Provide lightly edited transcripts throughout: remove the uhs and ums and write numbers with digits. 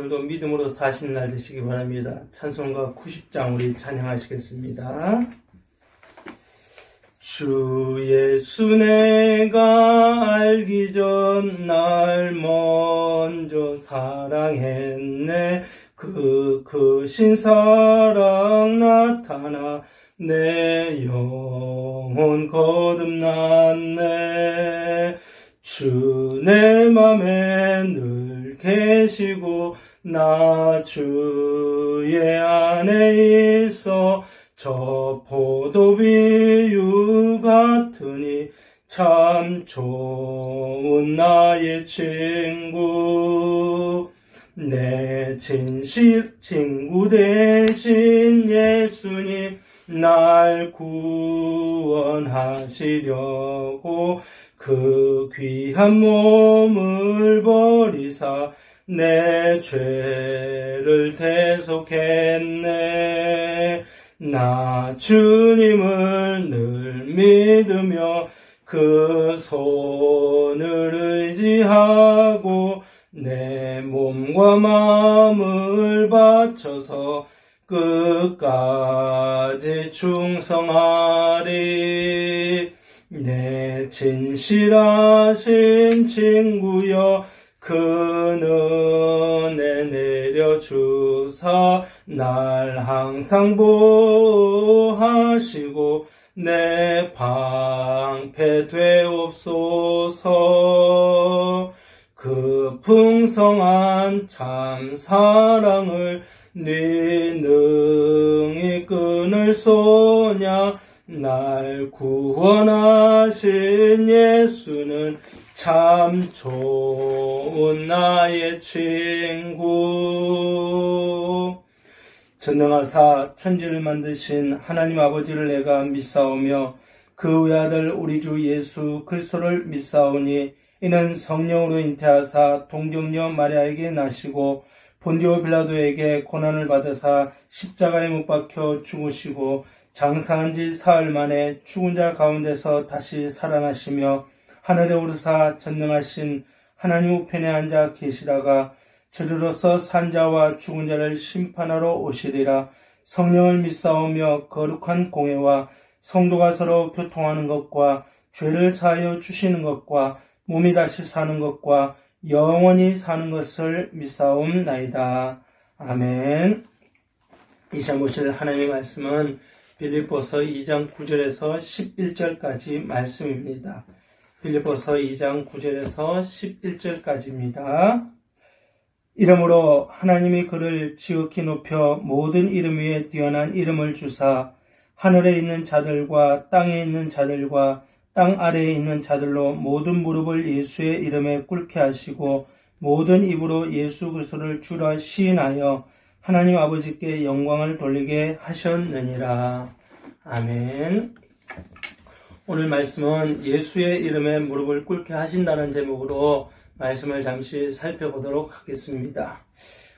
오늘도 믿음으로 사시는 날 되시기 바랍니다. 찬송가 90장 우리 찬양하시겠습니다. 주 예수 내가 알기 전 날 먼저 사랑했네. 그 크신 사랑 나타나 내 영혼 거듭났네. 주 내 맘에 늘 계시고 나 주의 안에 있어 저 포도비유 같으니 참 좋은 나의 친구. 내 진실 친구 되신 예수님 날 구원하시려고 그 귀한 몸을 버리사 내 죄를 대속했네. 나 주님을 늘 믿으며 그 손을 의지하고 내 몸과 마음을 바쳐서 끝까지 충성하리. 내 진실하신 친구여 그 은혜 내려주사 날 항상 보호하시고 내 방패 되옵소서. 그 풍성한 참 사랑을 네 능히 끊을 소냐. 날 구원하신 예수는 참 좋은 나의 친구. 전능하사 천지를 만드신 하나님 아버지를 내가 믿사오며 그 외아들 우리 주 예수 그리스도를 믿사오니 이는 성령으로 잉태하사 동정녀 마리아에게 나시고 본디오 빌라도에게 고난을 받으사 십자가에 못 박혀 죽으시고 장사한 지 사흘 만에 죽은 자 가운데서 다시 살아나시며 하늘에 오르사 전능하신 하나님 우편에 앉아 계시다가 저리로서 산자와 죽은 자를 심판하러 오시리라. 성령을 믿사오며 거룩한 공회와 성도가 서로 교통하는 것과 죄를 사하여 주시는 것과 몸이 다시 사는 것과 영원히 사는 것을 믿사옵나이다. 아멘. 이 시간 보실 하나님의 말씀은 빌립보서 2장 9절에서 11절까지 말씀입니다. 빌립보서 2장 9절에서 11절까지입니다. 이러므로 하나님이 그를 지극히 높여 모든 이름 위에 뛰어난 이름을 주사 하늘에 있는 자들과 땅에 있는 자들과 땅 아래에 있는 자들로 모든 무릎을 예수의 이름에 꿇게 하시고 모든 입으로 예수 그리스도를 주라 시인하여 하나님 아버지께 영광을 돌리게 하셨느니라. 아멘. 오늘 말씀은 예수의 이름에 무릎을 꿇게 하신다는 제목으로 말씀을 잠시 살펴보도록 하겠습니다.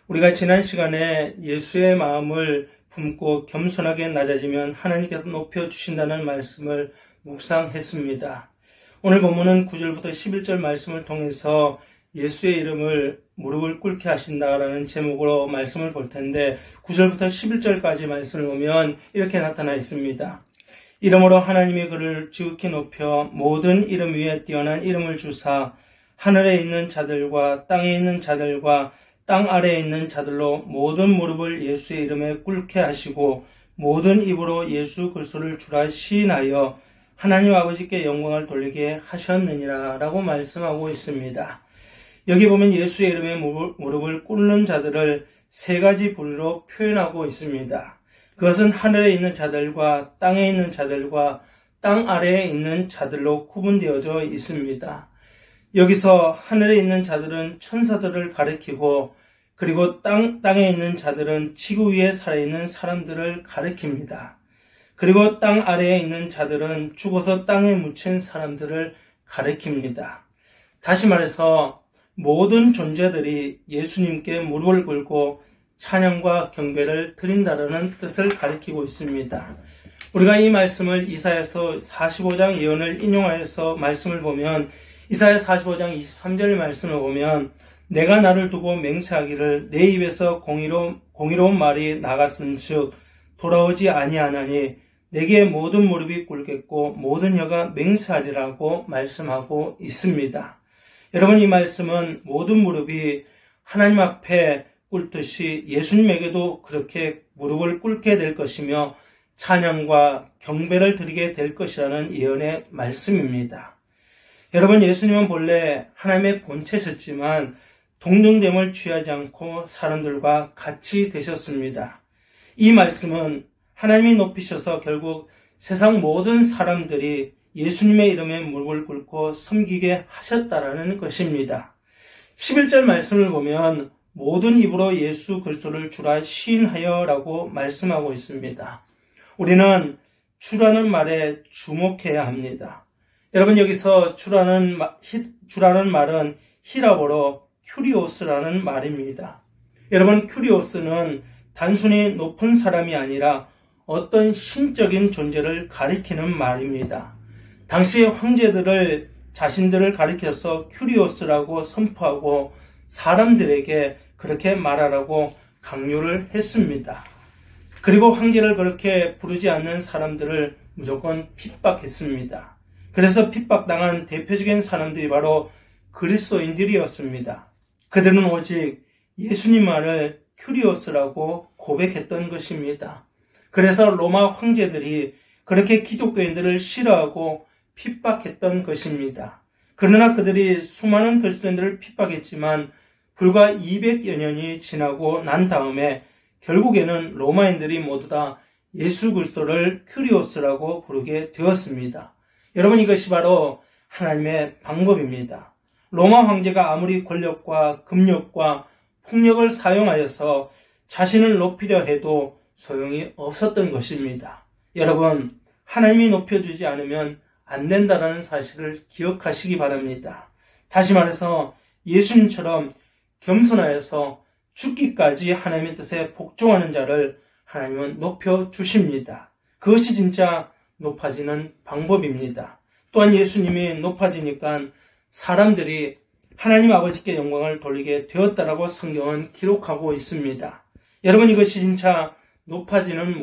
우리가 지난 시간에 예수의 마음을 품고 겸손하게 낮아지면 하나님께서 높여주신다는 말씀을 묵상했습니다. 오늘 본문은 9절부터 11절 말씀을 통해서 예수의 이름을 무릎을 꿇게 하신다라는 제목으로 말씀을 볼 텐데 9절부터 11절까지 말씀을 보면 이렇게 나타나 있습니다. 이러므로 하나님이 그를 지극히 높여 모든 이름 위에 뛰어난 이름을 주사 하늘에 있는 자들과 땅에 있는 자들과 땅 아래에 있는 자들로 모든 무릎을 예수의 이름에 꿇게 하시고 모든 입으로 예수 그리스도를 주라 시인하여 하나님 아버지께 영광을 돌리게 하셨느니라 라고 말씀하고 있습니다. 여기 보면 예수의 이름에 무릎을 꿇는 자들을 세 가지 부류로 표현하고 있습니다. 그것은 하늘에 있는 자들과 땅에 있는 자들과 땅 아래에 있는 자들로 구분되어져 있습니다. 여기서 하늘에 있는 자들은 천사들을 가리키고 그리고 땅에 있는 자들은 지구 위에 살아있는 사람들을 가리킵니다. 그리고 땅 아래에 있는 자들은 죽어서 땅에 묻힌 사람들을 가리킵니다. 다시 말해서 모든 존재들이 예수님께 무릎을 꿇고 찬양과 경배를 드린다는 뜻을 가리키고 있습니다. 우리가 이 말씀을 이사야서 45장 예언을 인용하여서 말씀을 보면 이사야 45장 23절 말씀을 보면 내가 나를 두고 맹세하기를 내 입에서 공의로운 말이 나갔은즉 돌아오지 아니하나니 내게 모든 무릎이 꿇겠고 모든 혀가 맹세하리라고 말씀하고 있습니다. 여러분, 이 말씀은 모든 무릎이 하나님 앞에 꿇듯이 예수님에게도 그렇게 무릎을 꿇게 될 것이며 찬양과 경배를 드리게 될 것이라는 예언의 말씀입니다. 여러분, 예수님은 본래 하나님의 본체셨지만 동등됨을 취하지 않고 사람들과 같이 되셨습니다. 이 말씀은 하나님이 높이셔서 결국 세상 모든 사람들이 예수님의 이름에 무릎을 꿇고 섬기게 하셨다라는 것입니다. 11절 말씀을 보면 모든 입으로 예수 그리스도를 주라 시인하여라고 말씀하고 있습니다. 우리는 주라는 말에 주목해야 합니다. 여러분, 여기서 주라는 말은 히라보로 큐리오스라는 말입니다. 여러분, 큐리오스는 단순히 높은 사람이 아니라 어떤 신적인 존재를 가리키는 말입니다. 당시의 황제들을 자신들을 가리켜서 큐리오스라고 선포하고 사람들에게 그렇게 말하라고 강요를 했습니다. 그리고 황제를 그렇게 부르지 않는 사람들을 무조건 핍박했습니다. 그래서 핍박당한 대표적인 사람들이 바로 그리스도인들이었습니다. 그들은 오직 예수님만을 큐리오스라고 고백했던 것입니다. 그래서 로마 황제들이 그렇게 기독교인들을 싫어하고 핍박했던 것입니다. 그러나 그들이 수많은 그리스도인들을 핍박했지만 불과 200여 년이 지나고 난 다음에 결국에는 로마인들이 모두 다 예수 그리스도를 큐리오스라고 부르게 되었습니다. 여러분, 이것이 바로 하나님의 방법입니다. 로마 황제가 아무리 권력과 금력과 폭력을 사용하여서 자신을 높이려 해도 소용이 없었던 것입니다. 여러분, 하나님이 높여주지 않으면 안 된다는 사실을 기억하시기 바랍니다. 다시 말해서 예수님처럼 겸손하여서 죽기까지 하나님의 뜻에 복종하는 자를 하나님은 높여주십니다. 그것이 진짜 높아지는 방법입니다. 또한 예수님이 높아지니까 사람들이 하나님 아버지께 영광을 돌리게 되었다라고 성경은 기록하고 있습니다. 여러분, 이것이 진짜 높아지는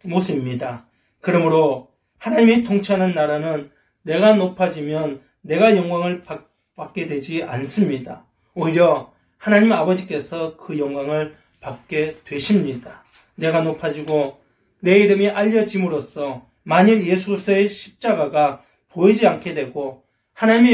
모습입니다. 그러므로 하나님이 통치하는 나라는 내가 높아지면 내가 영광을 받게 되지 않습니다. 오히려 하나님 아버지께서 그 영광을 받게 되십니다. 내가 높아지고 내 이름이 알려짐으로써 만일 예수 그리스도의 십자가가 보이지 않게 되고 하나님의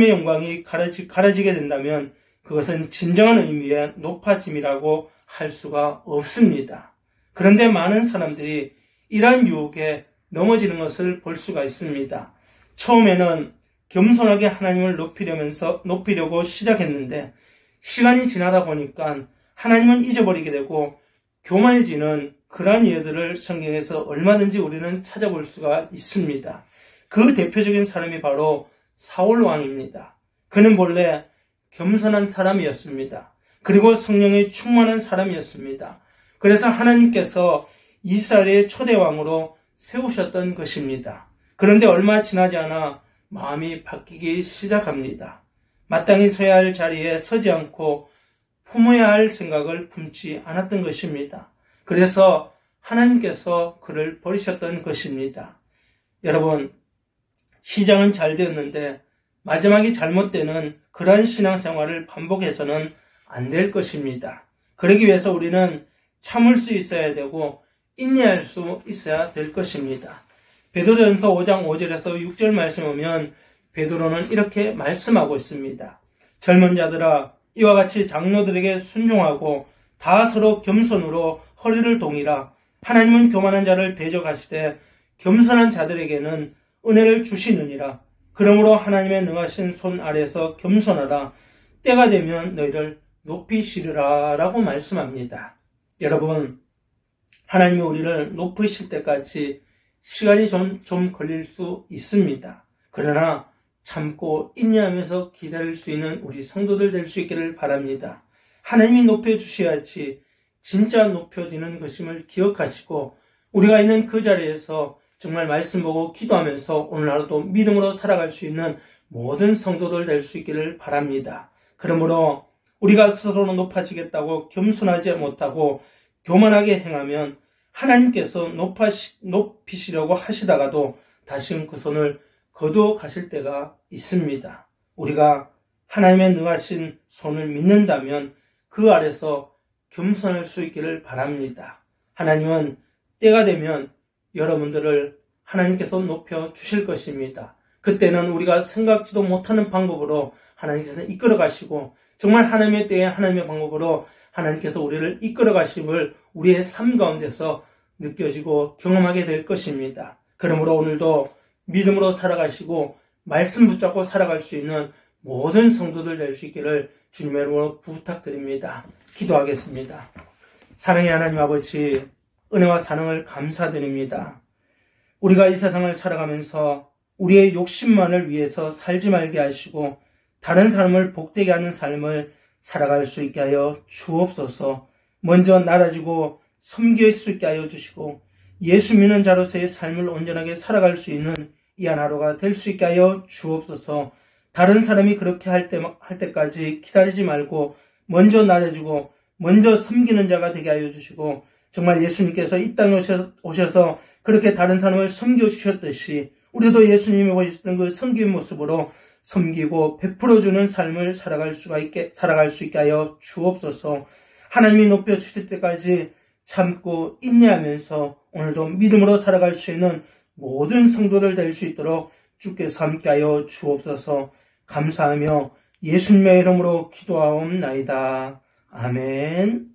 영광이 가려지게 된다면 그것은 진정한 의미의 높아짐이라고 할 수가 없습니다. 그런데 많은 사람들이 이러한 유혹에 넘어지는 것을 볼 수가 있습니다. 처음에는 겸손하게 하나님을 높이려고 시작했는데 시간이 지나다 보니까 하나님은 잊어버리게 되고 교만해지는 그러한 예들을 성경에서 얼마든지 우리는 찾아볼 수가 있습니다. 그 대표적인 사람이 바로 사울 왕입니다. 그는 본래 겸손한 사람이었습니다. 그리고 성령에 충만한 사람이었습니다. 그래서 하나님께서 이스라엘의 초대 왕으로 세우셨던 것입니다. 그런데 얼마 지나지 않아 마음이 바뀌기 시작합니다. 마땅히 서야 할 자리에 서지 않고 품어야 할 생각을 품지 않았던 것입니다. 그래서 하나님께서 그를 버리셨던 것입니다. 여러분, 시작은 잘 되었는데 마지막이 잘못되는 그러한 신앙생활을 반복해서는 안 될 것입니다. 그러기 위해서 우리는 참을 수 있어야 되고 인내할 수 있어야 될 것입니다. 베드로전서 5장 5절에서 6절 말씀 보면 베드로는 이렇게 말씀하고 있습니다. 젊은 자들아, 이와 같이 장로들에게 순종하고 다 서로 겸손으로 허리를 동이라. 하나님은 교만한 자를 대적하시되 겸손한 자들에게는 은혜를 주시느니라. 그러므로 하나님의 능하신 손 아래에서 겸손하라. 때가 되면 너희를 높이시리라 라고 말씀합니다. 여러분, 하나님이 우리를 높이실 때까지 시간이 좀 걸릴 수 있습니다. 그러나 참고 인내하면서 기다릴 수 있는 우리 성도들 될 수 있기를 바랍니다. 하나님이 높여주셔야지 진짜 높여지는 것임을 기억하시고 우리가 있는 그 자리에서 정말 말씀 보고 기도하면서 오늘 하루도 믿음으로 살아갈 수 있는 모든 성도들 될 수 있기를 바랍니다. 그러므로 우리가 스스로 높아지겠다고 겸손하지 못하고 교만하게 행하면 하나님께서 높이시려고 하시다가도 다시금 그 손을 거두어 가실 때가 있습니다. 우리가 하나님의 능하신 손을 믿는다면 그 아래서 겸손할 수 있기를 바랍니다. 하나님은 때가 되면 여러분들을 하나님께서 높여 주실 것입니다. 그때는 우리가 생각지도 못하는 방법으로 하나님께서 이끌어 가시고 정말 하나님의 때에 하나님의 방법으로 하나님께서 우리를 이끌어 가심을 우리의 삶 가운데서 느껴지고 경험하게 될 것입니다. 그러므로 오늘도 믿음으로 살아가시고 말씀 붙잡고 살아갈 수 있는 모든 성도들 될 수 있기를 주님의 이름으로 부탁드립니다. 기도하겠습니다. 사랑의 하나님 아버지, 은혜와 사랑을 감사드립니다. 우리가 이 세상을 살아가면서 우리의 욕심만을 위해서 살지 말게 하시고 다른 사람을 복되게 하는 삶을 살아갈 수 있게 하여 주옵소서. 먼저 나라지고 섬길 수 있게 하여 주시고 예수 믿는 자로서의 삶을 온전하게 살아갈 수 있는 이 한 하루가 될 수 있게 하여 주옵소서. 다른 사람이 그렇게 할 때까지 기다리지 말고 먼저 나라지고 먼저 섬기는 자가 되게 하여 주시고 정말 예수님께서 이 땅에 오셔서 그렇게 다른 사람을 섬겨주셨듯이 우리도 예수님이 보셨던 그 섬긴 모습으로 섬기고 베풀어주는 삶을 살아갈 수 있게 하여 주옵소서. 하나님이 높여주실 때까지 참고 인내하면서 오늘도 믿음으로 살아갈 수 있는 모든 성도들 될 수 있도록 주께서 함께 하여 주옵소서. 감사하며 예수님의 이름으로 기도하옵나이다. 아멘.